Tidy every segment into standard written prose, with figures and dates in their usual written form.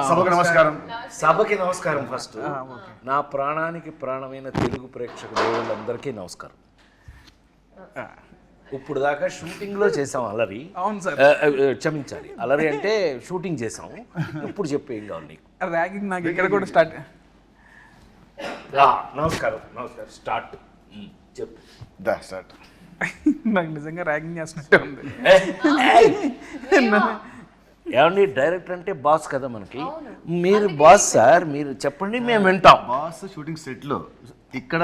సభకు నమస్కారం. సభకి నమస్కారం. ఫస్ట్ నా ప్రాణానికి ప్రాణమైన తెలుగు ప్రేక్షక దేవుళ్ళందరికీ నమస్కారం. ఇప్పుడు దాకా షూటింగ్లో చేసాం అలరి. అవును సార్, క్షమించాలి, అలరి అంటే షూటింగ్ చేసాం. ఇప్పుడు చెప్పు ఏం కావాలి నీకు? ర్యాగింగ్ నాకు ఇక్కడ కూడా స్టార్ట్. నమస్కారం. స్టార్ట్ చెప్పు. స్టార్ట్. నాకు నిజంగా ర్యాగింగ్ చేస్తున్నట్టే ఉంది. ఏమండి, డైరెక్టర్ అంటే బాస్ కదా మనకి. మీరు బాస్ సార్, మీరు చెప్పండి మేము వింటాం. బాస్ షూటింగ్ సెట్ లో ఇక్కడ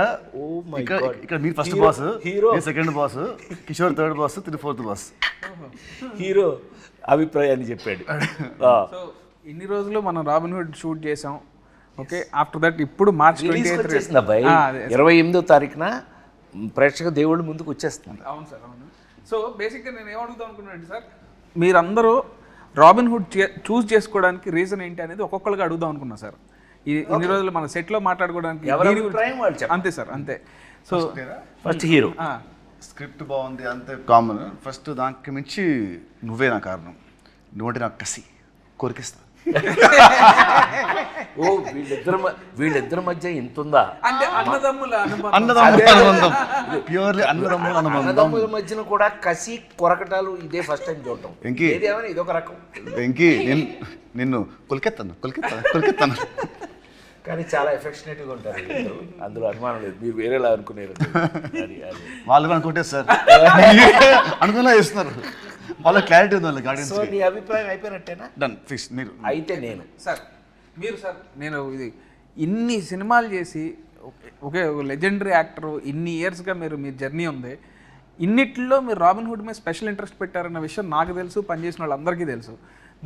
my God. ఇక్కడ మీరు first boss, hero second boss, Kishore third boss, fourth boss. Hero అభిప్రాయాన్ని చెప్పాడు. సో ఇన్ని రోజులు మనం రాబిన్ హుడ్ షూట్ చేసాం. ఓకే, ఆఫ్టర్ దట్ ఇప్పుడు మార్చ్ 28 అబ్బాయి 28వ తారీఖున ప్రేక్షక దేవుళ్ళ ముందుకు వచ్చేస్తుంది. అవును సార్, అవును. సో బేసిక్గా నేను ఏమడుగుదాం అనుకున్నాను సార్, మీరందరూ రాబిన్ హుడ్ చూస్ చేసుకోవడానికి రీజన్ ఏంటి అనేది ఒక్కొక్కరుగా అడుగుదాం అనుకున్నా సార్. ఇన్ని రోజులు మన సెట్లో మాట్లాడుకోవడానికి అంతే సార్, అంతే. సో ఫస్ట్ హీరో స్క్రిప్ట్ బాగుంది అంతే కామన్. ఫస్ట్ దానికి మించి నువ్వే నా కారణం. నువ్వంటే నాకు కసి కోరికిస్తా. ఓ వీళ్ళిద్దరి మధ్య ఎంత ఉందా? అంటే అన్నదమ్ముల అనుబంధం, ప్యూర్లీ అన్నదమ్ముల మధ్యన కూడా కసి కొరకటాలు ఇదే ఫస్ట్ టైం చూడటం. ఏదేమైనా ఇదొక రకం. వెంకీ నిన్ను కొలికెత్తాను కానీ చాలా ఎఫెక్షనేట్గా ఉంటారు అందులో అనుమానం లేదు. మీరు వేరేలా అనుకునేరు. వాళ్ళు కూడా అనుకుంటే సార్ అనుకున్నా చేస్తున్నారు. వాళ్ళ క్లారిటీ ఉంది వాళ్ళ గార్డెన్స్. సో నీ అభిప్రాయం అయిపోయినట్టేనా? Done fix. మీరు అయితే నేను సార్, నేను ఇది ఇన్ని సినిమాలు చేసి ఒకే లెజెండరీ యాక్టర్, ఇన్ని ఇయర్స్గా మీ జర్నీ ఉంది. ఇన్నిట్లో మీరు రాబిన్ హుడ్ మీద స్పెషల్ ఇంట్రెస్ట్ పెట్టారన్న విషయం నాకు తెలుసు, పనిచేసిన వాళ్ళందరికీ తెలుసు.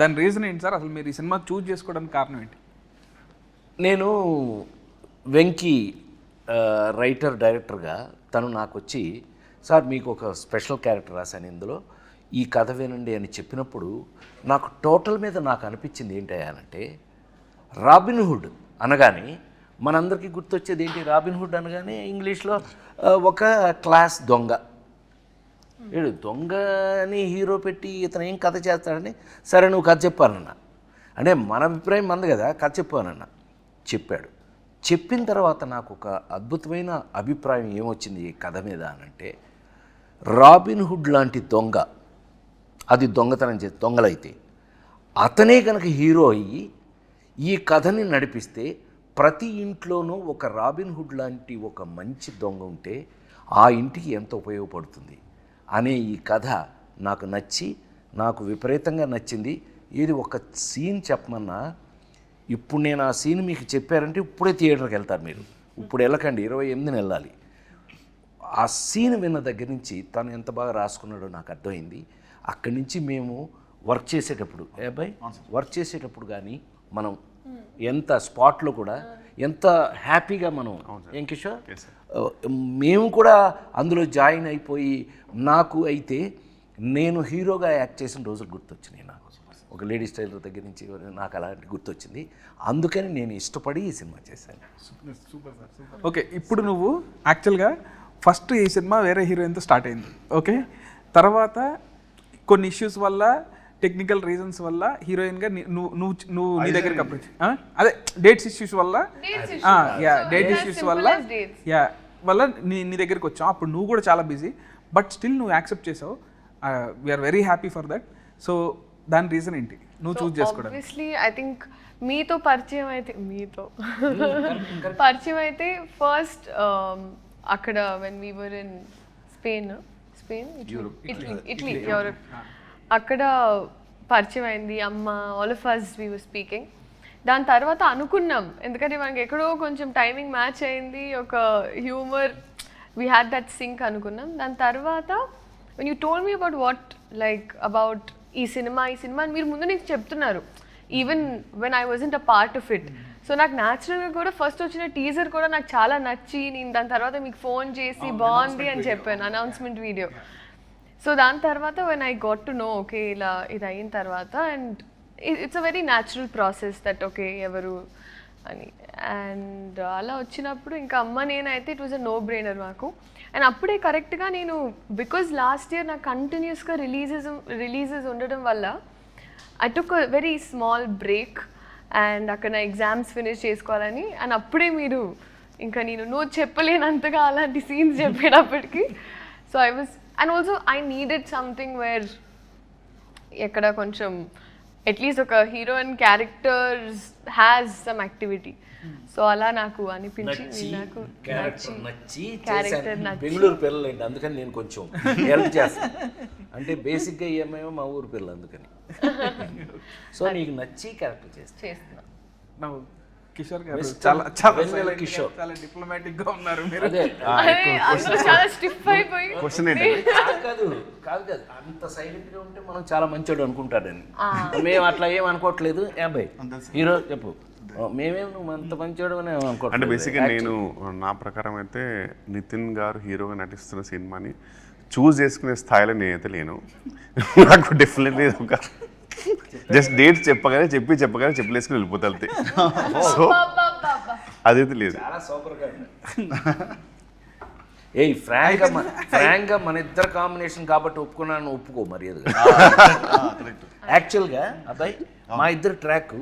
దాని రీజన్ ఏంటి సార్? అసలు మీరు ఈ సినిమా చూస్ చేసుకోవడానికి కారణం ఏంటి? నేను వెంకీ రైటర్ డైరెక్టర్గా తను నాకు వచ్చి, సార్ మీకు ఒక స్పెషల్ క్యారెక్టర్ రాశాను ఇందులో, ఈ కథ వినండి అని చెప్పినప్పుడు నాకు టోటల్ మీద నాకు అనిపించింది ఏంటంటే, రాబిన్ హుడ్ అనగానే మనందరికీ గుర్తొచ్చేది ఏంటి? రాబిన్ హుడ్ అనగానే ఇంగ్లీష్లో ఒక క్లాస్ దొంగ. దొంగని హీరో పెట్టి ఇతను ఏం కథ చేస్తాడని, సరే నువ్వు కథ చెప్పానన్నా. అంటే మన అభిప్రాయం మంది కదా, కథ చెప్పానన్నా. చెప్పాడు. చెప్పిన తర్వాత నాకు ఒక అద్భుతమైన అభిప్రాయం ఏమొచ్చింది ఈ కథ మీద అనంటే, రాబిన్ హుడ్ లాంటి దొంగ, అది దొంగతనం చేసి దొంగలైతే అతనే కనుక హీరో అయ్యి ఈ కథని నడిపిస్తే ప్రతి ఇంట్లోనూ ఒక రాబిన్ హుడ్ లాంటి ఒక మంచి దొంగ ఉంటే ఆ ఇంటికి ఎంత ఉపయోగపడుతుంది అనే ఈ కథ నాకు నచ్చి, నాకు విపరీతంగా నచ్చింది. ఇది ఒక సీన్ చెప్పమన్నా, ఇప్పుడు నేను ఆ సీన్ మీకు చెప్పారంటే ఇప్పుడే థియేటర్కి వెళ్తారు మీరు. ఇప్పుడు వెళ్ళకండి, 28న వెళ్ళాలి. ఆ సీన్ విన్న దగ్గర నుంచి తను ఎంత బాగా రాసుకున్నాడో నాకు అర్థమైంది. అక్కడి నుంచి మేము వర్క్ చేసేటప్పుడు వర్క్ చేసేటప్పుడు కానీ మనం ఎంత స్పాట్లో కూడా ఎంత హ్యాపీగా మనం, ఏం కిషోర్, మేము కూడా అందులో జాయిన్ అయిపోయి, నాకు అయితే నేను హీరోగా యాక్ట్ చేసిన రోజులు గుర్తొచ్చినాయి. నాకు ఒక లేడీ స్టైలర్ దగ్గర నుంచి నాకు అలాంటి గుర్తొచ్చింది. అందుకని నేను ఇష్టపడి ఈ సినిమా చేశాను. Super sir. ఓకే, ఇప్పుడు నువ్వు యాక్చువల్గా ఫస్ట్ ఈ సినిమా వేరే హీరోయిన్తో స్టార్ట్ అయింది. ఓకే, తర్వాత కొన్ని ఇష్యూస్ వల్ల, టెక్నికల్ రీజన్స్ వల్ల హీరోయిన్గా నువ్వు నీ దగ్గరికి అప్రోచ్, అదే డేట్స్ ఇష్యూస్ వల్ల, డేట్ ఇష్యూస్ వల్ల నీ దగ్గరికి వచ్చావు. అప్పుడు నువ్వు కూడా చాలా బిజీ, బట్ స్టిల్ నువ్వు యాక్సెప్ట్ చేసావు. We are very happy for that. So దాని రీజన్ ఏంటి నువ్వు చూస్ చేసుకోవడం? ఆబ్వియస్లీ ఐ థింక్ మీతో పరిచయం అయితే ఫస్ట్ అక్కడ when we were in Spain, Italy, Europe, అక్కడ పరిచయం అయింది. అమ్మ, all of us we were speaking. దాని తర్వాత అనుకున్నాం, ఎందుకంటే మనకి ఎక్కడో కొంచెం టైమింగ్ మ్యాచ్ అయింది, ఒక humour, we had that sync అనుకున్నాం. దాని తర్వాత when you told me about what like about ఈ సినిమా మీరు ముందు నుంచి చెప్తున్నారు, even when I wasn't a part of it. So నాకు న్యాచురల్గా కూడా ఫస్ట్ వచ్చిన టీజర్ కూడా నాకు చాలా నచ్చి, నేను దాని తర్వాత మీకు ఫోన్ చేసి బాగుంది అని చెప్పాను, అనౌన్స్మెంట్ వీడియో. సో దాని తర్వాత when I got to know, okay ఇలా ఇది అయిన తర్వాత, and it's a very natural process that okay ఎవరు అని. అండ్ అలా వచ్చినప్పుడు ఇంకా అమ్మ నేనైతే it was a no brainer మాకు. అండ్ అప్పుడే కరెక్ట్గా నేను, బికాజ్ లాస్ట్ ఇయర్ నాకు కంటిన్యూస్గా రిలీజెస్ ఉండడం వల్ల I took a very small break. And అక్కడ నా ఎగ్జామ్స్ ఫినిష్ చేసుకోవాలని. అండ్ అప్పుడే మీరు ఇంకా నువ్వు చెప్పలేనంతగా అలాంటి సీన్స్ చెప్పేటప్పటికి so I was and also I needed something where ఎక్కడ కొంచెం అట్లీస్ట్ ఒక heroine characters has some activity. So అలా నాకు అనిపించి నాకు నచ్చి క్యారెక్టర్ నచ్చి బెంగళూరు పిల్లలండి, అందుకని నేను కొంచెం హెల్ప్ చేస్తాను. అంటే బేసిక్గా ఏమేమో మా ఊరు పిల్లలు, అందుకని. సో నీకు నచ్చి క్యారెక్టర్ చేస్తున్నా. కిషోర్ గారు చాలా చాలా వెన్నెల కిషోర్. చాలా డిప్లొమాటిక్ గా ఉన్నారు మీరు. అదే అందులో చాలా స్టిఫ్ అయిపోయి క్వశ్చన్ ఏంటంటే కాదు అంత సైలెంట్ గా ఉంటే మనం చాలా మంచోడు అనుకుంటాడని. మేము అట్లా ఏం అనుకోవట్లేదు. అబ్బాయి హీరో చెప్పు, మేమేం నువ్వు అంత మంచోడు అని అంటే అనుకోవట్లేదు. బేసిక్గా నేను నా ప్రకారం అయితే నితిన్ గారు హీరోగా నటిస్తున్న సినిమాని చూస్ చేసుకునే స్థాయిలో నేనైతే లేను. నాకు డెఫినెట్లీ ఒక జస్ట్ డేట్ చెప్పగానే చెప్పలేసుకుని వెళ్ళిపోతాయి. సో అదైతే లేదు. చాలా సూపర్గా ఫ్రాంక్గా మన ఇద్దరు కాంబినేషన్ కాబట్టి ఒప్పుకున్నాను, ఒప్పుకో మర్యాదగా. యాక్చువల్గా అబ్బాయి మా ఇద్దరు ట్రాక్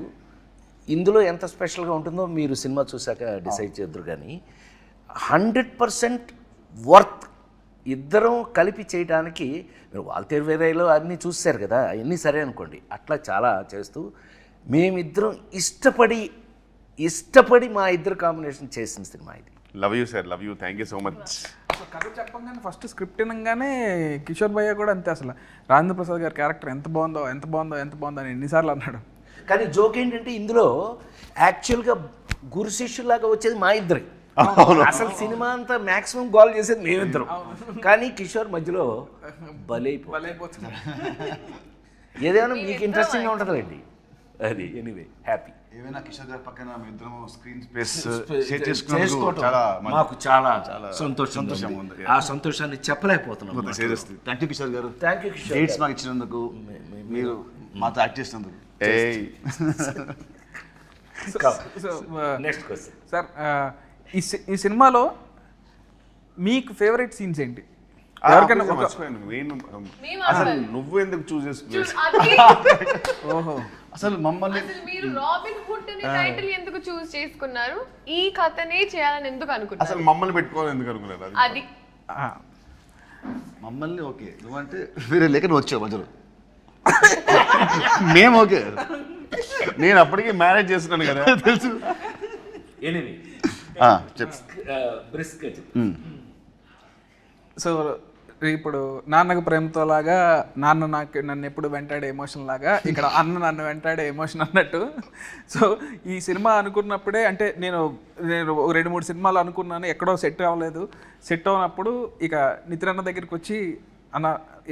ఇందులో ఎంత స్పెషల్గా ఉంటుందో మీరు సినిమా చూసాక డిసైడ్ చేద్దరు. కానీ 100% వర్త్ ఇద్దరం కలిపి చేయడానికి. మీరు వాల్తేరు వేరేలో అన్నీ చూసారు కదా, అవన్నీ సరే అనుకోండి. అట్లా చాలా చేస్తూ మేమిద్దరం ఇష్టపడి మా ఇద్దరు కాంబినేషన్ చేసిన సినిమా ఇది. Love you sir, love you, thank you so much. అసలు కథ చెప్పంగానే ఫస్ట్ స్క్రిప్ట్ వినగానే కిషోర్ భయ్య కూడా అంతే, అసలు రాజేంద్ర ప్రసాద్ గారి క్యారెక్టర్ ఎంత బాగుందో అని ఎన్నిసార్లు అన్నాడు. కానీ జోక్ ఏంటంటే ఇందులో యాక్చువల్గా గురు శిష్యులాగా వచ్చేది మా ఇద్దరే. అసలు సినిమా అంతా మాక్సిమం గోల్ చేసేది మేమిద్దరం. కానీ కిషోర్ మధ్యలో బలైపోతుంది. ఏదైనా మీకు ఇంట్రెస్టింగ్గా ఉంటుందండి అది. Anyway happy. ఏమైనా కిషోర్ గారి పక్కన మీ ఇద్దరం స్క్రీన్ స్పేస్ షేర్ చేసుకున్నందుకు చాలా మాకు చాలా సంతోషంగా సంతోషంగా ఉంది. ఆ సంతోషాన్ని చెప్పలేకపోతున్నాం. థ్యాంక్ యూ కిషోర్ గారు. Thank you Kishore. డేట్స్ మాకు ఇచ్చినందుకు, మీరు మాతో యాక్ట్ చేసినందుకు. నెక్స్ట్ క్వశ్చన్ సార్, ఈ సినిమాలో మీకు ఫేవరెట్ సీన్స్ ఏంటి? ఎవరికైనా అసలు నువ్వు ఎందుకు చూస్ చేసుకున్నావు? ఓహో, అసలు మమ్మల్ని మీరు రాబిన్ హుడ్ అనే టైటిల్ ఎందుకు చూస్ చేసుకున్నారు? ఈ కథనే చేయాలని ఎందుకు అనుకున్నారు? అసలు మమ్మల్ని పెట్టుకోవాలి ఎందుకు అనుకున్నారు? అది మమ్మల్ని ఓకే నువ్వంటే వేరే లేక నువ్వు వచ్చావు మధ్యలో. మేము ఓకే, నేను అప్పటికే మ్యారేజ్ చేస్తున్నాను కదా తెలుసు. ఎనివే చెప్పు. బ్రిస్క్ సో ఇప్పుడు నాన్నకు ప్రేమతో లాగా నాన్న నన్ను ఎప్పుడు వెంటాడే ఎమోషన్ లాగా ఇక్కడ అన్న నన్ను వెంటాడే ఎమోషన్ అన్నట్టు. సో ఈ సినిమా అనుకున్నప్పుడే అంటే నేను 2-3 సినిమాలు అనుకున్నాను, ఎక్కడో సెట్ అవ్వలేదు. సెట్ అవ్వనప్పుడు ఇక నితిన్ అన్న దగ్గరికి వచ్చి, అన్న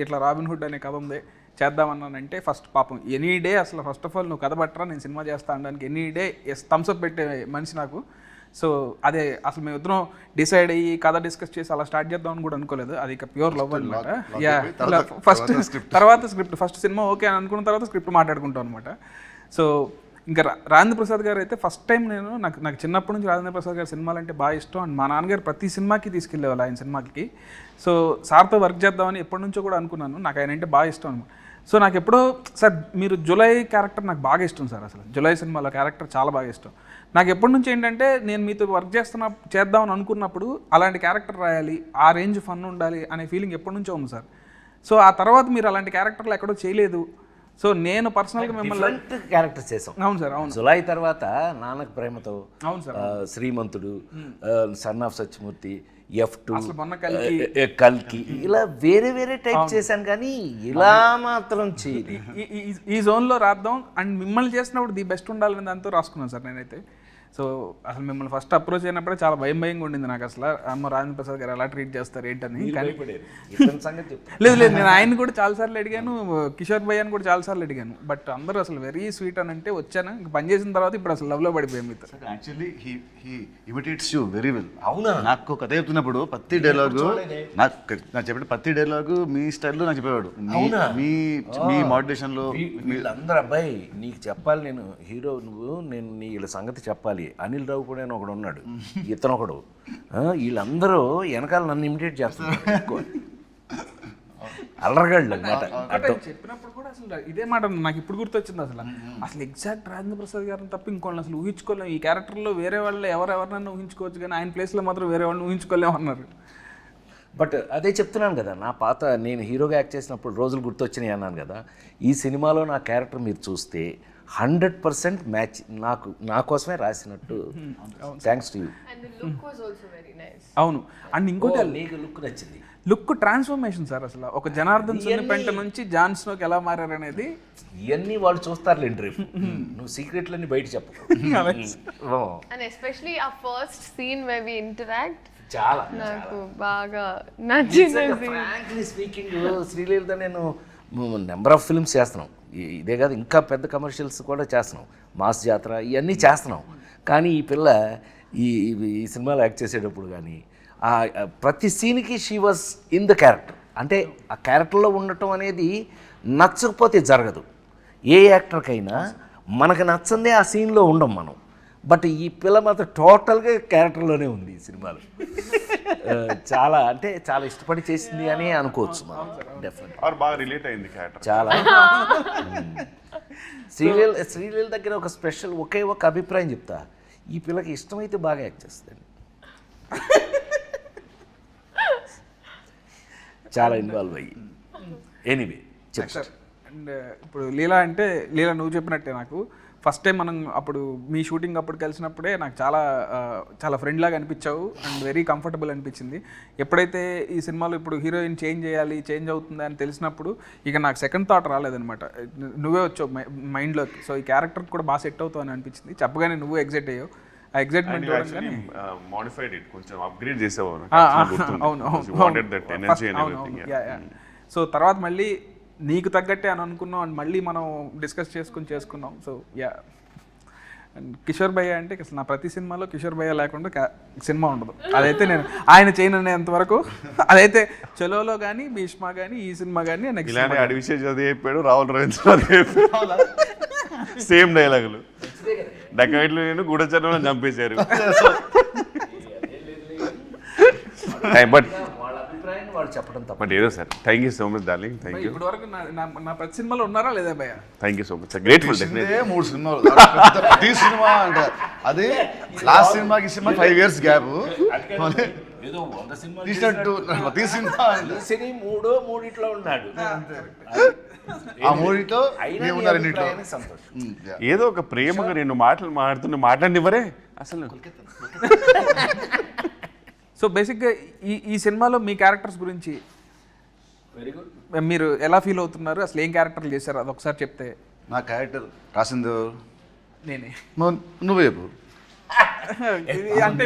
ఇట్లా రాబిన్ హుడ్ అనే కథ ఉంది చేద్దామన్నానంటే, ఫస్ట్ పాపం ఎనీ డే అసలు ఫస్ట్ ఆఫ్ ఆల్ నువ్వు కథ పట్టరా నేను సినిమా చేస్తా అనడానికి ఎనీ డే థమ్స్అప్ పెట్టే మనిషి నాకు. సో అదే అసలు మేము ఇద్దరం డిసైడ్ అయ్యి కథ డిస్కస్ చేసి అలా స్టార్ట్ చేద్దామని కూడా అనుకోలేదు. అది ఇక ప్యూర్ లవ్ అనమాట. తర్వాత స్క్రిప్ట్ ఫస్ట్ సినిమా ఓకే అని అనుకున్న తర్వాత స్క్రిప్ట్ మాట్లాడుకుంటాం అనమాట. సో ఇంకా రాజేంద్ర ప్రసాద్ గారు అయితే ఫస్ట్ టైం నాకు చిన్నప్పటి నుంచి రాజేంద్ర ప్రసాద్ గారి సినిమాలు అంటే బాగా ఇష్టం. అండ్ మా నాన్నగారు ప్రతి సినిమాకి తీసుకెళ్ళేవాళ్ళు ఆయన సినిమాకి. సో సార్తో వర్క్ చేద్దామని ఎప్పటి నుంచో కూడా అనుకున్నాను. నాకు ఆయన అంటే బాగా ఇష్టం అనమాట. సో నాకు ఎప్పుడో సార్ మీరు జులై క్యారెక్టర్ నాకు బాగా ఇష్టం సార్. అసలు జులై సినిమాలో క్యారెక్టర్ చాలా బాగా ఇష్టం నాకు. ఎప్పటి నుంచి ఏంటంటే నేను మీతో వర్క్ చేద్దామని అనుకున్నప్పుడు అలాంటి క్యారెక్టర్ రాయాలి, ఆ రేంజ్ ఫన్ ఉండాలి అనే ఫీలింగ్ ఎప్పటి నుంచో ఉంది సార్. సో ఆ తర్వాత మీరు అలాంటి క్యారెక్టర్లు ఎక్కడో చేయలేదు. సో నేను పర్సనల్గా మిమ్మల్ని క్యారెక్టర్స్ చేసాం. అవును సార్, అవును. జులై తర్వాత నాన్నకు ప్రేమతో, అవును sir, Srimanthudu, son of Satyamurthy, F2, కల్కి, ఇలా వేరే టైప్ చేశాను. కానీ ఇలా మాత్రం చేయలేదు. ఈ జోన్లో రాద్దాం అండ్ మిమ్మల్ని చేసినప్పుడు ది బెస్ట్ ఉండాలని దాంతో రాసుకున్నాను సార్ నేనైతే. సో అసలు మిమ్మల్ని ఫస్ట్ అప్రోచ్ అయినప్పుడే చాలా భయంగా ఉండింది నాకు. అసలు అమ్మ రాజేంద్ర ప్రసాద్ గారు ఎలా ట్రీట్ చేస్తారు ఏంటని. లేదు నేను ఆయన కూడా చాలాసార్లు అడిగాను, కిషోర్ భయ్యాని కూడా చాలాసార్లు అడిగాను. బట్ అందరూ అసలు వెరీ స్వీట్ అని అంటే వచ్చాను. ఇంకా పని చేసిన తర్వాత ఇప్పుడు అసలు లవ్లో పడిపోయాం మీతో. Actually he imitates you very well. అవునా? నాకు కథ చెప్తున్నప్పుడు ప్రతి డైలాగు నాకు చెప్పిన ప్రతి డైలాగు మీ స్టైల్లో నాకు చెప్పేవాడు. మీ మాడ్యులేషన్లో వీళ్ళందరూ అబ్బాయి నీకు చెప్పాలి, నేను హీరో నువ్వు, నేను వీళ్ళ సంగతి చెప్పాలి. అనిల్ రావు కూడా ఒకడు ఉన్నాడు, ఇతను ఒకడు, వీళ్ళందరూ వెనకాల నన్ను ఇమిటేట్ చేస్తున్నారు. అల్లరగాళ్ళు అనమాట అంటే చెప్పినప్పుడు కూడా అసలు ఇదే మాట నాకు ఇప్పుడు గుర్తొచ్చింది అసలు ఎగ్జాక్ట్ రాజేంద్ర ప్రసాద్ గారిని తప్ప ఇంకోళ్ళని అసలు ఊహించుకోలేము. ఈ క్యారెక్టర్లో వేరే వాళ్ళు ఎవరెవరినన్నా ఊహించుకోవచ్చు కానీ ఆయన ప్లేస్లో మాత్రం వేరే వాళ్ళని ఊహించుకోలేము అన్నారు. బట్ అదే చెప్తున్నాను కదా, నా పాత నేను హీరోగా యాక్ట్ చేసినప్పుడు రోజులు గుర్తొచ్చినాయి అన్నాను కదా. ఈ సినిమాలో నా క్యారెక్టర్ మీరు చూస్తే 100% మ్యాచ్ నా కోసమే రాసినట్టు. Thanks to you. And the look was also very nice. అవును. అండ్ ఇంకోటి నీకు లుక్ నచ్చింది. లుక్ ట్రాన్స్ఫర్మేషన్ సార్, అసలు ఒక జనార్దన్ పెంట నుంచి జాన్ స్నోకి ఎలా మారారు అనేది ఇవన్నీ వాళ్ళు చూస్తారులేండి రేపు. నువ్వు సీక్రెట్లన్నీ బయట చెప్పు. And especially our first scene where we interact, చాలా నాకు బాగా నచ్చింది. ఫ్రాంక్లీ స్పీకింగ్ శ్రీలీలతో నేను నెంబర్ ఆఫ్ ఫిల్మ్స్ చేస్తున్నాం. ఇదే కాదు, ఇంకా పెద్ద కమర్షియల్స్ కూడా చేస్తున్నాం, మాస్ జాతర ఇవన్నీ చేస్తున్నాం. కానీ ఈ పిల్ల ఈ సినిమాలో యాక్ట్ చేసేటప్పుడు కానీ ప్రతి సీన్కి she was in the character. అంటే ఆ క్యారెక్టర్లో ఉండటం అనేది నచ్చకపోతే జరగదు. ఏ యాక్టర్కైనా మనకు నచ్చందే ఆ సీన్లో ఉండం మనం. బట్ ఈ పిల్ల మాత్రం టోటల్గా క్యారెక్టర్లోనే ఉంది ఈ సినిమాలో. చాలా అంటే చాలా ఇష్టపడి చేసింది అని అనుకోవచ్చు మనం. డెఫినెట్ బాగా రిలేట్ అయింది క్యారెక్టర్ చాలా. శ్రీలీల దగ్గర ఒక స్పెషల్ ఒకే ఒక అభిప్రాయం చెప్తా, ఈ పిల్లకి ఇష్టమైతే బాగా యాక్ట్ చేస్తుంది. చాలా ఇన్వాల్వ్ అయ్యి. ఎనీవే చెప్తారు. అండ్ ఇప్పుడు లీలా అంటే లీలా నువ్వు చెప్పినట్టే నాకు ఫస్ట్ టైం మనం అప్పుడు మీ షూటింగ్ అప్పుడు కలిసినప్పుడే నాకు చాలా ఫ్రెండ్ లాగా అనిపించావు అండ్ వెరీ కంఫర్టబుల్ అనిపించింది. ఎప్పుడైతే ఈ సినిమాలో ఇప్పుడు హీరోయిన్ చేంజ్ అవుతుంది అని తెలిసినప్పుడు ఇక నాకు సెకండ్ థాట్ రాలేదనమాట. నువ్వే వచ్చావు మైండ్లోకి. సో ఈ క్యారెక్టర్ కూడా బాగా సెట్ అవుతావు అని అనిపించింది. చెప్పగానే నువ్వు ఎగ్జైట్ అయ్యావు. ఆ ఎగ్జైట్మెంట్ మోడిఫైడ్ ఇట్ కొంచెం అప్గ్రేడ్ చేసావు. సో తర్వాత మళ్ళీ నీకు తగ్గట్టే అని అనుకున్నాం అండ్ మళ్ళీ మనం డిస్కస్ చేసుకున్నాం. So yeah. అండ్ కిషోర్ భయ్య అంటే అసలు నా ప్రతి సినిమాలో కిషోర్ భయ్య లేకుండా సినిమా ఉండదు. అదైతే నేను ఆయన చేయనంత వరకు అదైతే చలోలో కానీ భీష్మ కానీ ఈ సినిమా కానీ నెక్స్ట్ అడివిషేజ్ అది చెప్పాడు, రాహుల్ రవీంద్ర అది చెప్పాడు, సేమ్ డైలాగులు. డకైట్లు నేను గూఢచర్మలను చంపేశారు. బట్ వాళ్ళు చెప్పడం తప్ప. బట్ ఏదో sir, thank you so much darling. Thank you. ఇప్పుడు వరకు నా ప్రతి సినిమాలో ఉన్నారా లేదా భయ్య? Thank you so much. Grateful. 3 సినిమాలు ప్రతి సినిమా అంటే అదే లాస్ట్ సినిమాకి సినిమా 5 years గ్యాప్ ఏదో 100 సినిమాలు తీసినట్టు ప్రతి సినిమా సినీ మూడిట్లో ఉన్నాడు. ఆ మూడిట్లో సంతోషం. ఏదో ఒక ప్రేమగా రెండు మాటలు మాట్లాడినివ్వరే అసలు. సో బేసిక్గా ఈ సినిమాలో మీ క్యారెక్టర్స్ గురించి వెరీ గుడ్. మీరు ఎలా ఫీల్ అవుతున్నారు? అసలు ఏం క్యారెక్టర్లు చేశారు అది ఒకసారి చెప్తే. నా క్యారెక్టర్ రాసింది నేనే. నువ్వే చెప్పు. అంటే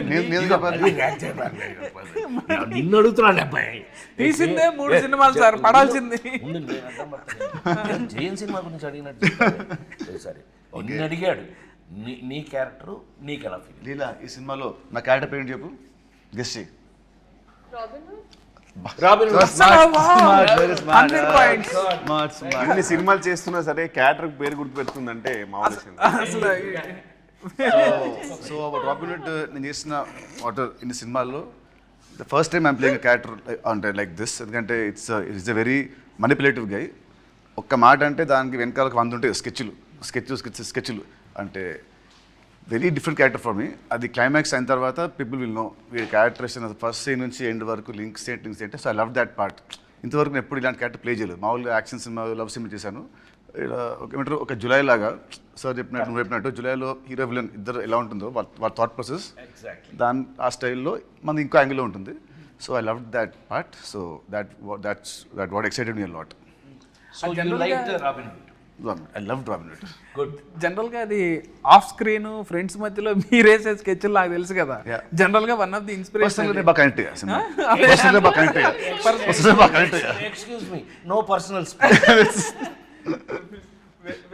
నిన్ను అడుగుతున్నాడు అబ్బాయి. తీసిందే 3 సినిమాలు సార్, పడాల్సింది. జైన్ సినిమా గురించి అడిగినట్టు సరే నిన్ను అడిగాడు. నీ క్యారెక్టర్ నీకు ఎలా ఫీల్? లీలా, ఈ సినిమాలో నా క్యారెక్టర్ పేరు చెప్పు, గెస్ చేయి. అన్ని సినిమాలు చేస్తున్నా సరే క్యారెక్టర్ పేరు గుర్తు పెడుతుందంటే మామూలు. సో రాబిన్ హుడ్ నేను చేసిన ఇన్ని సినిమాల్లో the first time I'm playing character అంటే లైక్ దిస్. ఎందుకంటే ఇట్స్ ఎ వెరీ మనిపులేటివ్ గై. ఒక్క మాట అంటే దానికి వెనకాలకు 100 ఉంటాయి స్కెచ్లు అంటే very different character for me. అది క్లైమాక్స్ అయిన తర్వాత పీపుల్ విల్ నో వీడి క్యారెక్టరేషన్ ఫస్ట్ సీన్ నుంచి ఎండ్ వరకు లింక్స్ ఏంటి. So I love that part. ఇంతవరకు నేను ఎప్పుడు ఇలాంటి క్యారెక్టర్ ప్లే చేయలేదు. మామూలుగా యాక్షన్ సినిమా, లవ్ సినిమా చేశాను. ఏమంటారు ఒక జులై లాగా సార్ చెప్పినట్టు నువ్వు చెప్పినట్టు జులైలో హీరో విలన్ ఇద్దరు ఎలా ఉంటుందో వాళ్ళ థాట్ ప్రాసెస్ ఆ స్టైల్లో మనది ఇంకో యాంగిల్లో ఉంటుంది. So I love that part. So that what excited me a lot. I love robin hood. Good. జనరల్గా అది ఆఫ్ స్క్రీన్ ఫ్రెండ్స్ మధ్యలో మీరేసే స్కెచ్లు నాకు తెలుసు కదా. జనరల్గా one of the inspiration excuse me, no personal.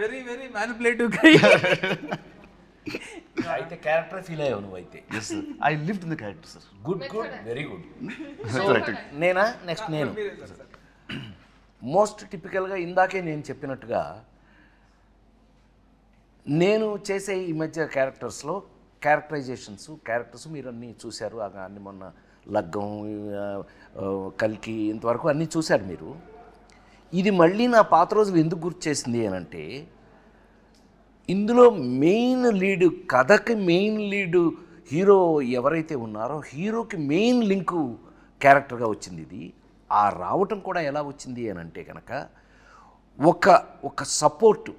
Very very manipulative. అయితే character feel అయ్యావు నువ్వు అయితే. I lived in the character sir. Good very good. నేనా నెక్స్ట్ నేను మోస్ట్ టిపికల్గా ఇందాకే నేను చెప్పినట్టుగా నేను చేసే ఈ మధ్య క్యారెక్టర్స్ మీరు అన్నీ చూశారు. అన్ని మొన్న లగ్గం, కల్కి ఇంతవరకు అన్నీ చూశారు మీరు. ఇది మళ్ళీ నా పాత రోజులు ఎందుకు గుర్తు చేసింది అని అంటే, ఇందులో మెయిన్ లీడ్, కథకి మెయిన్ లీడు హీరో ఎవరైతే ఉన్నారో హీరోకి మెయిన్ లింకు క్యారెక్టర్గా వచ్చింది ఇది. ఆ రావటం కూడా ఎలా వచ్చింది అని అంటే కనుక ఒక సపోర్టు,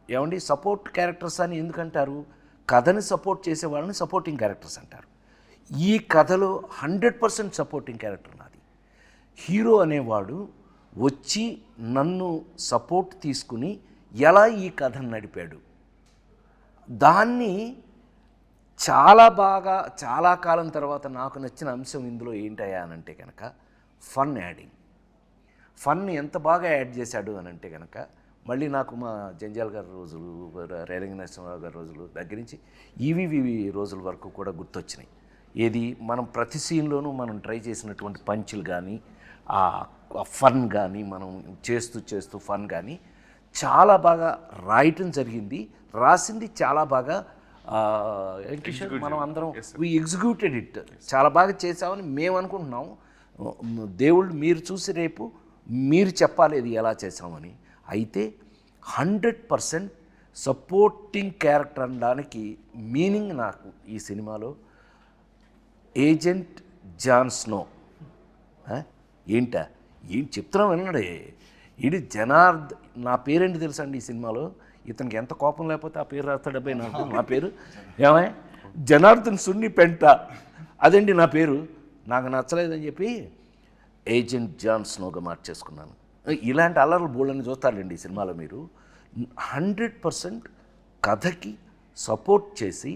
ఏమండి సపోర్ట్ క్యారెక్టర్స్ అని ఎందుకంటారు? కథని సపోర్ట్ చేసే వాళ్ళని సపోర్టింగ్ క్యారెక్టర్స్ అంటారు. ఈ కథలో 100% సపోర్టింగ్ క్యారెక్టర్ నాది. హీరో అనేవాడు వచ్చి నన్ను సపోర్ట్ తీసుకుని ఎలా ఈ కథను నడిపాడు, దాన్ని చాలా బాగా చాలా కాలం తర్వాత నాకు నచ్చిన అంశం ఇందులో ఏంటయ్యా అని అంటే కనుక ఫన్ యాడింగ్. ఫన్ ఎంత బాగా యాడ్ చేశాడు అని అంటే కనుక మళ్ళీ నాకు మా జంజాల్ గారి రోజులు, రేలంగి నరసింహరావు గారి రోజులు దగ్గర నుంచి ఈవీవి రోజుల వరకు కూడా గుర్తొచ్చినాయి. ఏది మనం ప్రతి సీన్లోనూ మనం ట్రై చేసినటువంటి పంచులు కానీ, ఆ ఫన్ కానీ, మనం చేస్తూ ఫన్ కానీ చాలా బాగా రాయటం జరిగింది. రాసింది చాలా బాగా కిషోర్, మనం అందరం వీ ఎగ్జిక్యూటెడ్ ఇట్, చాలా బాగా చేసామని మేము అనుకుంటున్నాం. దేవుళ్ళు మీరు చూసి రేపు మీరు చెప్పాలి ఇది ఎలా చేసామని. అయితే 100% సపోర్టింగ్ క్యారెక్టర్ అనడానికి మీనింగ్ నాకు ఈ సినిమాలో ఏజెంట్ జాన్ స్నో. ఏంటా ఏం చెప్తున్నాం విన్నాడే, ఇది నా పేరేంటి తెలుసా అండి ఈ సినిమాలో? ఇతనికి ఎంత కోపం లేకపోతే ఆ పేరు రాస్తాడబ్బాయి నాకు. నా పేరు ఏమై జనార్దన్ సున్ని పెంట, అదండి నా పేరు. నాకు నచ్చలేదని చెప్పి ఏజెంట్ జాన్ స్నోగా మార్చేసుకున్నాను. ఇలాంటి అల్లర్లు బోళ్ళని చూస్తారండి ఈ సినిమాలో మీరు. 100% కథకి సపోర్ట్ చేసి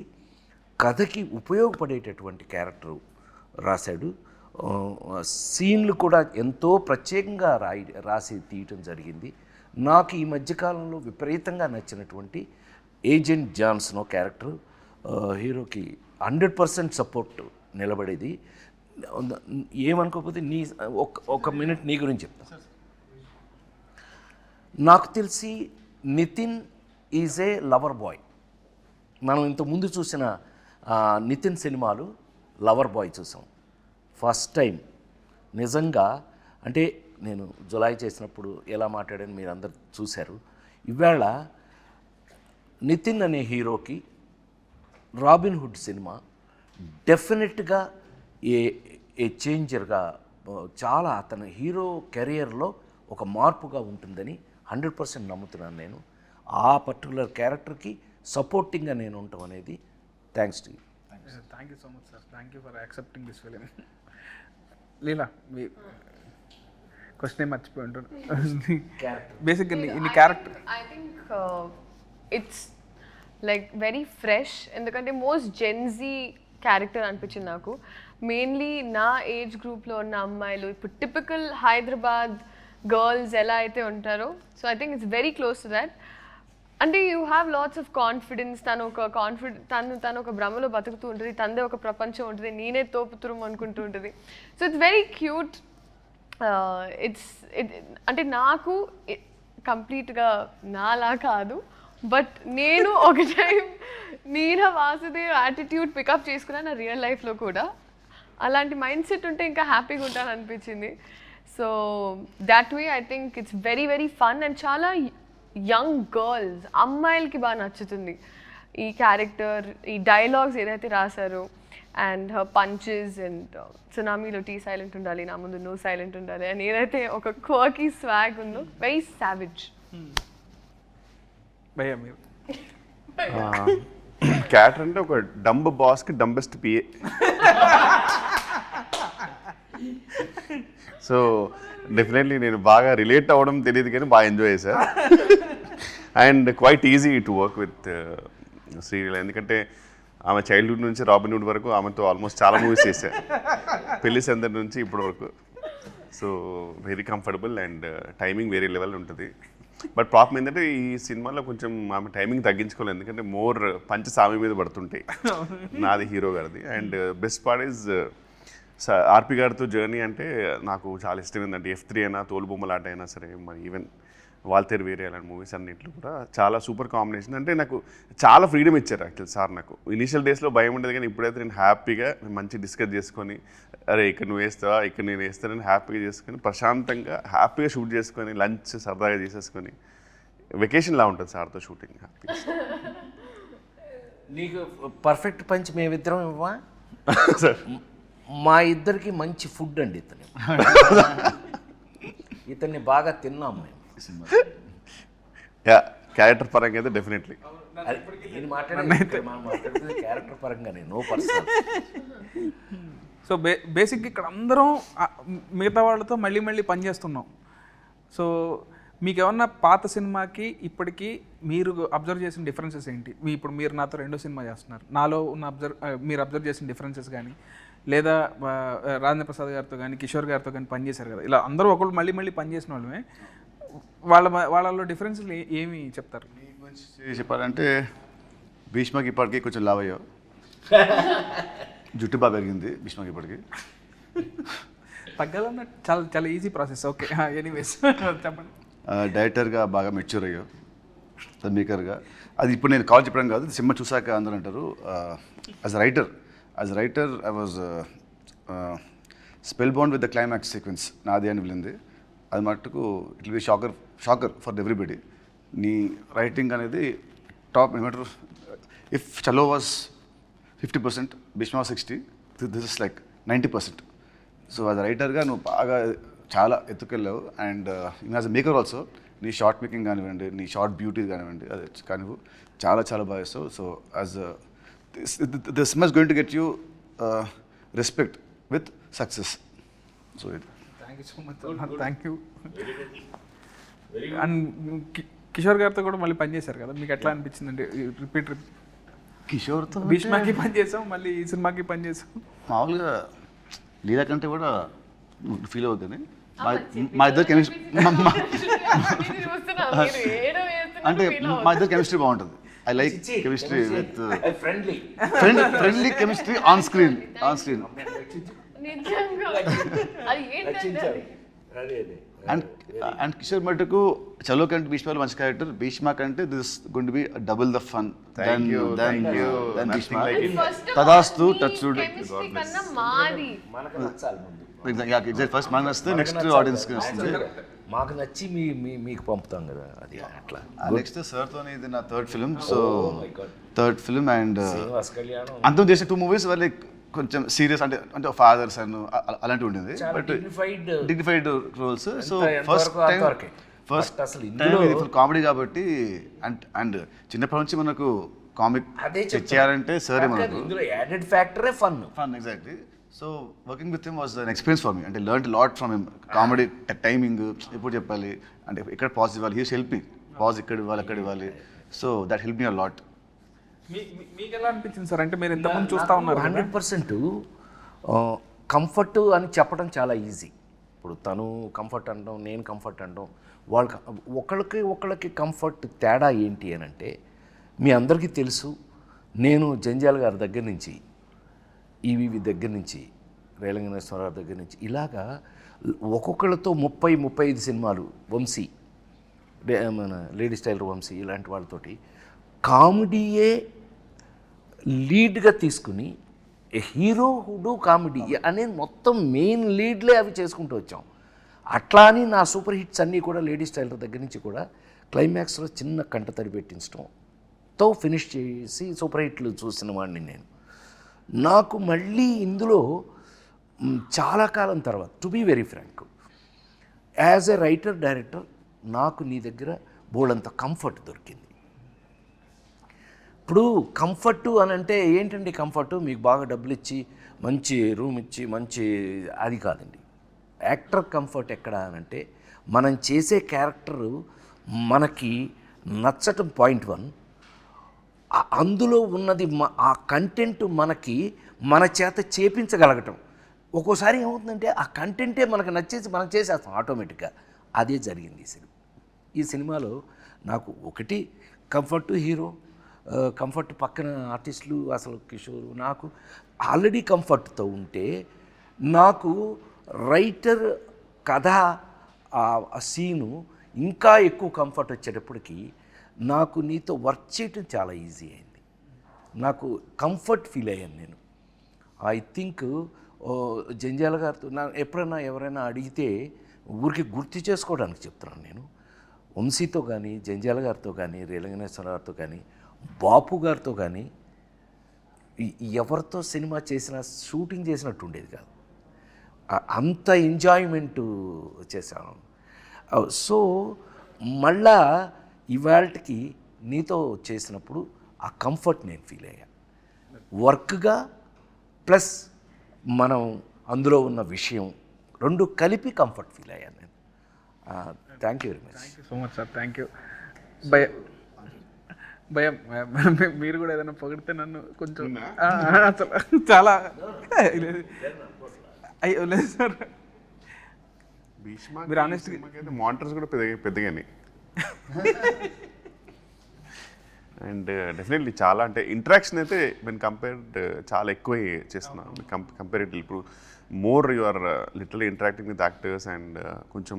కథకి ఉపయోగపడేటటువంటి క్యారెక్టర్ రాశాడు. సీన్లు కూడా ఎంతో ప్రత్యేకంగా రాసి తీయటం జరిగింది. నాకు ఈ మధ్యకాలంలో విపరీతంగా నచ్చినటువంటి ఏజెంట్ జాన్ స్నో క్యారెక్టర్ హీరోకి 100% సపోర్ట్ నిలబడేది. ఏమనుకోకపోతే ఒక మినిట్ నీ గురించి చెప్తాను. నాకు తెలిసి Nitin is a lover boy. మనం ఇంతకుముందు చూసిన నితిన్ సినిమాలు లవర్ బాయ్ చూసాం. ఫస్ట్ టైం నిజంగా అంటే నేను జులాయి చేసినప్పుడు ఎలా మాట్లాడాను మీరు అందరు చూశారు. ఇవాళ నితిన్ అనే హీరోకి రాబిన్ హుడ్ సినిమా డెఫినెట్గా ఏ చేంజర్గా, చాలా అతని హీరో కెరియర్లో ఒక మార్పుగా ఉంటుందని 100% నమ్ముతున్నాను నేను. ఆ పర్టికులర్ క్యారెక్టర్కి సపోర్టింగ్గా నేను ఉండటం అనేది thanks to you. Thank you so much sir. Thank you for accepting this film. Leela, me question ఏం మర్చిపోయి ఉంటాను. బేసిక్గా ఇన్ని character I think it's like very fresh, ఎందుకంటే మోస్ట్ జెన్జీ క్యారెక్టర్ అనిపించింది నాకు. మెయిన్లీ నా ఏజ్ గ్రూప్లో ఉన్న అమ్మాయిలు, ఇప్పుడు టిపికల్ హైదరాబాద్ గర్ల్స్ ఎలా అయితే ఉంటారో, so I think it's very close to that. అంటే you have lots of confidence. తను ఒక భ్రమలో బతుకుతూ ఉంటుంది, తనదే ఒక ప్రపంచం ఉంటుంది, నేనే తోపుతురం అనుకుంటూ ఉంటుంది. So it's very cute. అంటే నాకు కంప్లీట్గా నాలా కాదు, బట్ నేను ఒక టైం నీరా వాసుదేవ్ యాటిట్యూడ్ పికప్ చేసుకున్నాను నా రియల్ లైఫ్లో కూడా. అలాంటి మైండ్ సెట్ ఉంటే ఇంకా హ్యాపీగా ఉంటాను అనిపించింది. So that way I think it's very very fun and చాలా యంగ్ గర్ల్స్, అమ్మాయిలకి బాగా నచ్చుతుంది ఈ క్యారెక్టర్. ఈ డైలాగ్స్ ఏదైతే రాశారో అండ్ హర్ పంచెస్ అండ్ సునామీలో టీ సైలెంట్ ఉండాలి, నా ముందు నో సైలెంట్ ఉండాలి అని ఏదైతే ఒక క్వర్కీ స్వాగ్ ఉందో, వెరీ సావిజ్. భయ్యా మీరు క్యారెక్టర్ అంటే ఒక డంబ్ బాస్కి డంబెస్ట్ పిఏ. సో డెఫినెట్లీ నేను బాగా రిలేట్ అవ్వడం తెలియదు కానీ బాగా ఎంజాయ్ చేశాను. And quiet easy to work with Sreeleela, ఎందుకంటే ఆమె చైల్డ్హుడ్ నుంచి రాబిన్హుడ్ వరకు ఆమెతో ఆల్మోస్ట్ చాలా మూవీస్ చేశాను, పెళ్లి సందడి నుంచి ఇప్పటి వరకు. So very comfortable and timing వేరే లెవెల్ ఉంటుంది. బట్ ప్రాబ్లం ఏంటంటే ఈ సినిమాలో కొంచెం ఆమె టైమింగ్ తగ్గించుకోలేదు, ఎందుకంటే మోర్ పంచెస్ ఆమె మీద పడుతుంటాయి, నాది హీరో గారిది. అండ్ బెస్ట్ పార్ట్ ఈజ్ ఆర్పి గారితో జర్నీ అంటే నాకు చాలా ఇష్టం. ఏంటంటే F3 అయినా, తోలుబొమ్మలాట అయినా సరే, మరి ఈవెన్ వాల్తేరు వేరే అలాంటి మూవీస్ అన్నింటిలో కూడా చాలా సూపర్ కాంబినేషన్. అంటే నాకు చాలా ఫ్రీడమ్ ఇచ్చారు యాక్చువల్ సార్. నాకు ఇనీషియల్ డేస్లో భయం ఉండేది, కానీ ఇప్పుడైతే నేను హ్యాపీగా మంచి డిస్కస్ చేసుకొని, అరే ఇక్కడ నువ్వు వేస్తావా, ఇక్కడ నేను వేస్తానని హ్యాపీగా చేసుకొని, ప్రశాంతంగా హ్యాపీగా షూట్ చేసుకొని, లంచ్ సరదాగా చేసేసుకొని, వెకేషన్లా ఉంటుంది సార్తో షూటింగ్. హ్యాపీ. నీకు పర్ఫెక్ట్ పంచ్ మేమిద్దరం ఇవ్వా? సార్ మా ఇద్దరికి మంచి ఫుడ్ అండి ఇతన్ని బాగా తిన్నాం మేము. యా, క్యారెక్టర్ పరంగా అయితే డెఫినెట్లీ. నేను మాట్లాడేది క్యారెక్టర్ పరంగానే, నో పర్సనల్. సో బేసిక్గా ఇక్కడ అందరం మిగతా వాళ్ళతో మళ్ళీ మళ్ళీ పనిచేస్తున్నాం. సో మీకు ఏమన్నా పాత సినిమాకి ఇప్పటికీ మీరు అబ్జర్వ్ చేసిన డిఫరెన్సెస్ ఏంటి? ఇప్పుడు మీరు నాతో 2వ సినిమా చేస్తున్నారు, నాలో ఉన్న మీరు అబ్జర్వ్ చేసిన డిఫరెన్సెస్ కానీ, లేదా రాజేంద్ర ప్రసాద్ గారితో కానీ కిషోర్ గారితో కానీ పనిచేశారు కదా, ఇలా అందరూ ఒకళ్ళు మళ్ళీ మళ్ళీ పనిచేసిన వాళ్ళమే, వాళ్ళలో డిఫరెన్స్లు ఏమి చెప్తారు? మీ గురించి చెప్పాలంటే భీష్మకి ఇప్పటికీ కొంచెం లావ్ అయ్యావు, జుట్టు బాగా పెరిగింది భీష్మకి ఇప్పటికి. తగ్గాలన్న చాలా చాలా ఈజీ ప్రాసెస్. ఓకే, ఎనీవేస్ చెప్పండి. డైరెక్టర్గా బాగా మెచ్యూర్ అయ్యావు, మేకర్గా. అది ఇప్పుడు నేను కాల్ చెప్పడం కాదు, సినిమా చూసాక అందరూ అంటారు. As a writer I was spellbound with the climax sequence నాది అని వెళ్ళింది. అది మట్టుకు it will be shocker for everybody. నీ రైటింగ్ అనేది టాప్. ఏమంటారు, if Chalo was 50%, Bheeshma 60, this is like 90%. So as a రైటర్గా నువ్వు బాగా చాలా ఎత్తుకెళ్ళావు. And as a maker also నీ షార్ట్ మేకింగ్ కానివ్వండి, నీ షార్ట్ బ్యూటీ కానివ్వండి, అది కానివ్వు చాలా చాలా బాగా ఇస్తావు. So as this must going to get you respect with success. So ఇది. Thank you so much. Thank you. And Kishore గారితో కూడా మళ్ళీ పనిచేశారు కదా, మీకు ఎట్లా అనిపించిందండి? రిపీట్ కిషోర్తో భీష్మకి పనిచేసాం, మళ్ళీ ఈ సినిమాకి పనిచేసాం. మామూలుగా లీలా కంటే కూడా ఫీల్ అవుతుంది. మా ఇద్దరు కెమిస్ట్రీ అంటే మా ఇద్దరు కెమిస్ట్రీ బాగుంటుంది. I like chemistry with friendly chemistry on screen. And Kishore మటుకు చలో కంటే భీష్మలో మంచి క్యారెక్టర్, భీష్మ కంటే this could be double the fun. తదాస్తు టచ్వుడ్. ఫస్ట్ మనకు వస్తే నెక్స్ట్ ఆడియన్స్కి వస్తుంది. మాకు నచ్చి మీకు పంపుతాం కదా, అది అట్లా. నెక్స్ట్ సార్తో ఇది నా థర్డ్ ఫిల్మ్ అండ్ అంతం చేసిన 2 మూవీస్ లైక్ కొంచెం సీరియస్, అంటే ఫాదర్స్ అండ్ అలాంటివి ఉండేది, but dignified roles. So first time ఇది ఫుల్ కామెడీ కాబట్టి. అండ్ చిన్నప్పటి నుంచి మనకు కామిక్ చేయాలంటే సరే మనకు యాడెడ్ ఫ్యాక్టరే fun. Exactly. So working with him was an experience for me. అంటే learn lot from him. Comedy timing ఎప్పుడు చెప్పాలి, అంటే ఎక్కడ పాజ్ ఇవ్వాలి, హీస్ హెల్ప్ మీ. పాజ్ ఇక్కడ ఇవ్వాలి, అక్కడ ఇవ్వాలి. So that help me a lot. మీకు ఎలా అనిపించింది సార్? అంటే మీరు ఎంతమంది చూస్తూ ఉన్నారు? 100% కంఫర్ట్ అని చెప్పడం చాలా ఈజీ. ఇప్పుడు తను కంఫర్ట్ అనడం, నేను కంఫర్ట్ అనడం, ఒకళ్ళకి కంఫర్ట్ తేడా ఏంటి అని అంటే, మీ అందరికీ తెలుసు, నేను జంజాల్ గారి దగ్గర నుంచి, ఈవీవి దగ్గర నుంచి, రేలంగనేశ్వరరావు దగ్గర నుంచి, ఇలాగా ఒక్కొక్కళ్ళతో 30-35 సినిమాలు, వంశీ, మన లేడీ స్టైల్ వంశీ, ఇలాంటి వాళ్ళతోటి కామెడీయే లీడ్గా తీసుకుని హీరో హుడు కామెడీ అనేది మొత్తం మెయిన్ లీడ్లే అవి చేసుకుంటూ వచ్చాం. అట్లా అని నా సూపర్ హిట్స్ అన్నీ కూడా లేడీ స్టైల్ దగ్గర నుంచి కూడా క్లైమాక్స్లో చిన్న కంటతడి పెట్టించడంతో ఫినిష్ చేసి సూపర్ హిట్లు చూసిన వాడిని నేను. నాకు మళ్ళీ ఇందులో చాలా కాలం తర్వాత, to be very frank, as a writer director నాకు నీ దగ్గర బోల్డంత కంఫర్ట్ దొరికింది. ఇప్పుడు కంఫర్టు అని అంటే ఏంటండి? కంఫర్టు మీకు బాగా డబ్బులు ఇచ్చి మంచి రూమ్ ఇచ్చి మంచి, అది కాదండి. యాక్టర్ కంఫర్ట్ ఎక్కడ అని అంటే, మనం చేసే క్యారెక్టరు మనకి నచ్చటం పాయింట్ 1, అందులో ఉన్నది ఆ కంటెంట్ మనకి మన చేత చేపించగలగటం. ఒక్కోసారి ఏమవుతుందంటే ఆ కంటెంటే మనకు నచ్చేసి మనం చేసేస్తాం ఆటోమేటిక్గా. అదే జరిగింది ఈ సినిమాలో. నాకు ఒకటి కంఫర్ట్ హీరో, కంఫర్ట్ పక్కన ఆర్టిస్టులు, అసలు కిషోర్, నాకు ఆల్రెడీ కంఫర్ట్తో ఉంటే, నాకు రైటర్ కథ ఆ సీను ఇంకా ఎక్కువ కంఫర్ట్ వచ్చేటప్పటికి నాకు నీతో వర్క్ చేయటం చాలా ఈజీ అయింది. నాకు కంఫర్ట్ ఫీల్ అయ్యాను నేను. ఐ థింక్ జంజాల గారితో ఎప్పుడైనా ఎవరైనా అడిగితే ఊరికి గుర్తు చేసుకోవడానికి చెప్తున్నాను నేను. వంశీతో కానీ, జంజాల గారితో కానీ, రేలంగనేశ్వర గారితో కానీ, బాపు గారితో కానీ ఎవరితో సినిమా చేసినా షూటింగ్ చేసినట్టు ఉండేది కాదు. అంత ఎంజాయ్మెంట్ చేశాను. సో మళ్ళా ఇవాళకి నీతో చేసినప్పుడు ఆ కంఫర్ట్ నేను ఫీల్ అయ్యా. వర్క్గా ప్లస్ మనం అందులో ఉన్న విషయం రెండు కలిపి కంఫర్ట్ ఫీల్ అయ్యాను నేను. Thank you very much. Thank you so much sir. Thank you. భయం మీరు కూడా ఏదైనా పొగిడితే నన్ను కొంచెం అసలు చాలా అయ్యో లేదు సార్. మీరు ఆనెస్ట్గా మానిటర్స్ కూడా పెద్దగానే అండ్ డెఫినెట్లీ చాలా అంటే ఇంటరాక్షన్ అయితే నేను కంపేర్డ్ చాలా ఎక్కువ చేస్తున్నాను కంపేరిటివ్. ఇప్పుడు more you are literally interacting with actors and కొంచెం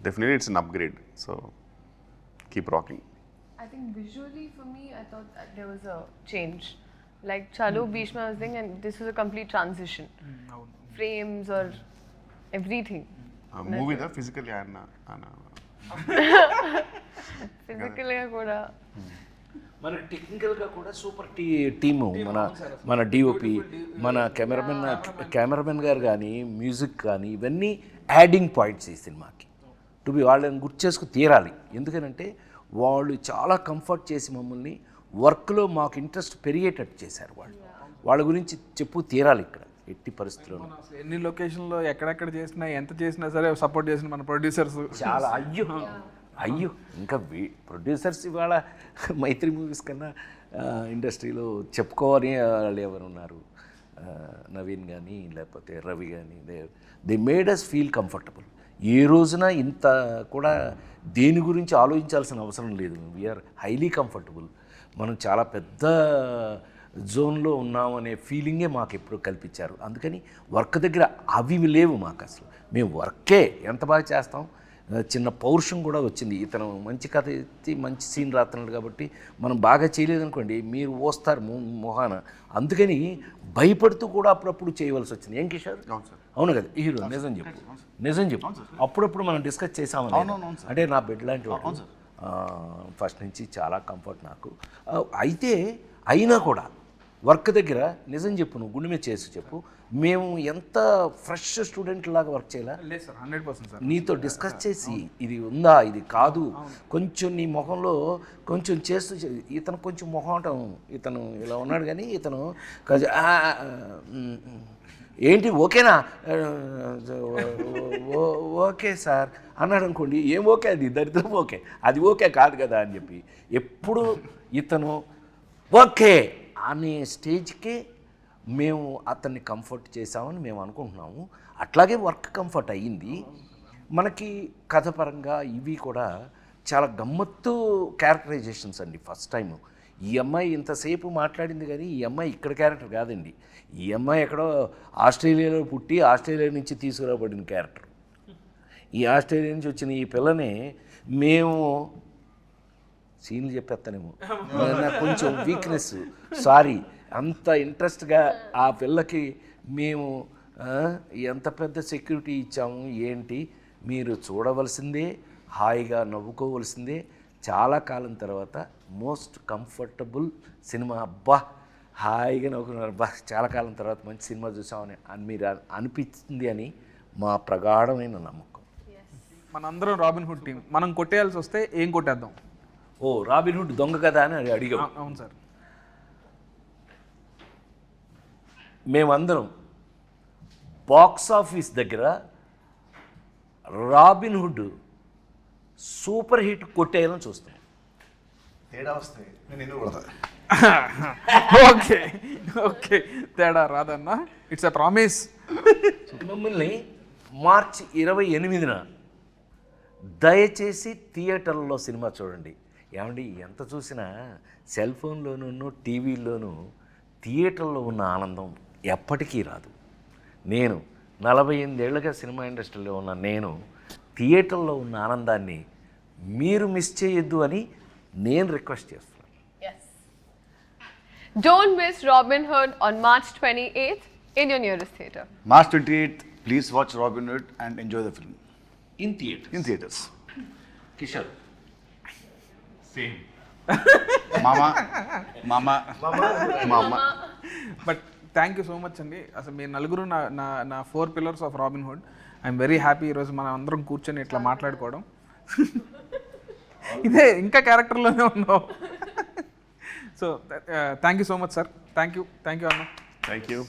definitely it's an upgrade. So keep rocking. I think visually for me, I thought that there was a change. Like Chalo Bhishma was thing, and this was a complete transition. Frames or everything. మూవీదా physically ఆయన Physically కూడా. మన టెక్నికల్గా కూడా super team. మన DOP, మన cameraman గారు కానీ, మ్యూజిక్ కానీ, ఇవన్నీ యాడింగ్ పాయింట్స్ ఈ సినిమాకి. టు బి వాళ్ళని గుర్తు చేసుకు తీరాలి. ఎందుకనంటే వాళ్ళు చాలా కంఫర్ట్ చేసి మమ్మల్ని వర్క్లో మాకు ఇంట్రెస్ట్ పెరిగేటట్టు చేశారు. వాళ్ళ గురించి చెప్పు తీరాలి ఇక్కడ ఎట్టి పరిస్థితుల్లో. ఎన్ని లొకేషన్లో ఎక్కడెక్కడ చేసినా ఎంత చేసినా సరే సపోర్ట్ చేసిన మన ప్రొడ్యూసర్స్ చాలా అయ్యో ఇంకా ప్రొడ్యూసర్స్ ఇవాళ మైత్రి మూవీస్ కన్నా ఇండస్ట్రీలో చెప్పుకోవాలి వాళ్ళు ఎవరు ఉన్నారు. నవీన్ కానీ లేకపోతే రవి కానీ they made us feel comfortable. ఏ రోజున ఇంత కూడా దేని గురించి ఆలోచించాల్సిన అవసరం లేదు. We're highly comfortable. మనం చాలా పెద్ద జోన్లో ఉన్నామనే ఫీలింగే మాకు ఎప్పుడు కల్పించారు. అందుకని వర్క్ దగ్గర అవి లేవు మాకు అసలు. మేము వర్కే ఎంత బాగా చేస్తాం. చిన్న పౌరుషం కూడా వచ్చింది. ఇతను మంచి కథ ఎత్తి మంచి సీన్ రాస్తున్నాడు కాబట్టి మనం బాగా చేయలేదనుకోండి మీరు వస్తారు మొహాన. అందుకని భయపడుతూ కూడా అప్పుడప్పుడు చేయవలసి వచ్చింది. ఏం కిషోర్? అవును కదా హీరో? నిజం చెప్పు. అప్పుడప్పుడు మనం డిస్కస్ చేసామని. అంటే నా బెడ్ లాంటి వాడు ఫస్ట్ నుంచి చాలా కంఫర్ట్ నాకు. అయితే అయినా కూడా వర్క్ దగ్గర నిజం చెప్పు, నువ్వు గుండె మీద చేసి చెప్పు, మేము ఎంత ఫ్రెష్ స్టూడెంట్ లాగా వర్క్ చేయాలా? లేదు సార్, 100% సార్. నీతో డిస్కస్ చేసి ఇది ఉందా ఇది కాదు కొంచెం నీ మొహంలో కొంచెం చేస్తూ ఇతను కొంచెం మొహం ఇతను ఇలా ఉన్నాడు కానీ ఇతను ఏంటి ఓకేనా ఓకే సార్ అన్నాడు అనుకోండి. ఏం ఓకే అది దరిద్రం ఓకే, అది ఓకే కాదు కదా అని చెప్పి ఎప్పుడు ఇతను ఓకే అనే స్టేజ్కే మేము అతన్ని కంఫర్ట్ చేసామని మేము అనుకుంటున్నాము. అట్లాగే వర్క్ కంఫర్ట్ అయ్యింది మనకి. కథ పరంగా ఇవి కూడా చాలా గమ్మత్తు క్యారెక్టరైజేషన్స్ అండి. ఫస్ట్ టైం ఈ అమ్మాయి ఇంతసేపు మాట్లాడింది కానీ ఈ అమ్మాయి ఇక్కడ క్యారెక్టర్ కాదండి. ఈ అమ్మాయి ఎక్కడో ఆస్ట్రేలియాలో పుట్టి ఆస్ట్రేలియా నుంచి తీసుకురాబడిన క్యారెక్టర్. ఈ ఆస్ట్రేలియా నుంచి వచ్చిన ఈ పిల్లని మేము సీన్లు చెప్పేస్తానేమో, నాకు కొంచెం వీక్నెస్, సారీ. అంత ఇంట్రెస్ట్గా ఆ పిల్లకి మేము ఎంత పెద్ద సెక్యూరిటీ ఇచ్చాము ఏంటి మీరు చూడవలసిందే, హాయిగా నవ్వుకోవలసిందే. చాలా కాలం తర్వాత మోస్ట్ కంఫర్టబుల్ సినిమా. అబ్బా హాయిగా నవ్వుకున్నారు, అబ్బా చాలా కాలం తర్వాత మంచి సినిమా చూసామని మీరు అనిపిస్తుంది అని మా ప్రగాఢమైన నమ్మకం. మనందరం రాబిన్హుడ్ టీం. మనం కొట్టేయాల్సి వస్తే ఏం కొట్టేద్దాం? ఓ రాబిన్హుడ్ దొంగ కదా అని అడిగాం. అవును సార్. మేమందరం బాక్స్ ఆఫీస్ దగ్గర రాబిన్హుడ్ సూపర్ హిట్ కొట్టేయాలని చూస్తాం. తేడా వస్తే నేను ఎన్నో కొడతా. ఓకే ఓకే, తేడా రాదన్నా, ఇట్స్ ఎ ప్రామిస్. మిమ్మల్ని మార్చి 28న దయచేసి థియేటర్లో సినిమా చూడండి. ఏమండి ఎంత చూసినా సెల్ ఫోన్లోనూ టీవీలోనూ థియేటర్లో ఉన్న ఆనందం ఎప్పటికీ రాదు. నేను 48 ఏళ్ళుగా సినిమా ఇండస్ట్రీలో ఉన్న నేను థియేటర్లో ఉన్న ఆనందాన్ని మీరు మిస్ చేయొద్దు అని నేను రిక్వెస్ట్ చేస్తున్నాను. Yes. Don't miss Robin Hood on March 28th in your nearest theatre. March 28th, please watch Robin Hood and enjoy the film in theatre. in theaters. Kishore Mama. But thank you so much అండి. అసలు మీరు నలుగురు నా 4 pillars of robin hood. I'm very happy ఈరోజు మనం అందరం కూర్చొని ఇట్లా మాట్లాడుకోవడం. ఇదే ఇంకా క్యారెక్టర్లోనే ఉన్నావు. So thank you so much sir. Thank you అన్న. Thank you.